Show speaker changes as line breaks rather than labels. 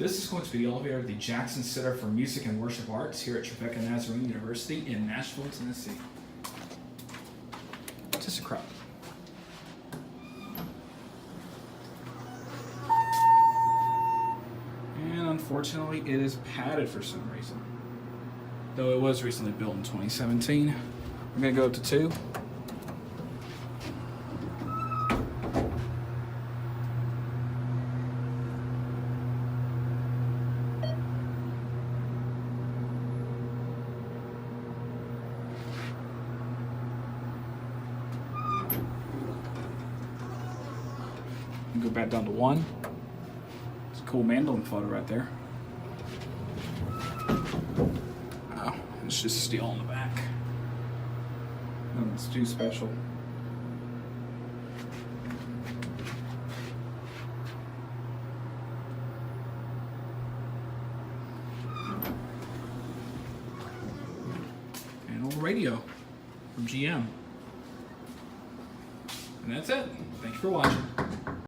This is going to be the elevator of the Jackson Center for Music and Worship Arts here at Trevecca Nazarene University in Nashville, Tennessee. ThyssenKrupp. And unfortunately, it is padded for some reason. Though it was recently built in 2017. We're going to go up to 2. Go back down to 1. It's a cool mandolin photo right there. Oh, it's just steel on the back. Nothing's too special. And a little radio from GM. And that's it. Thank you for watching.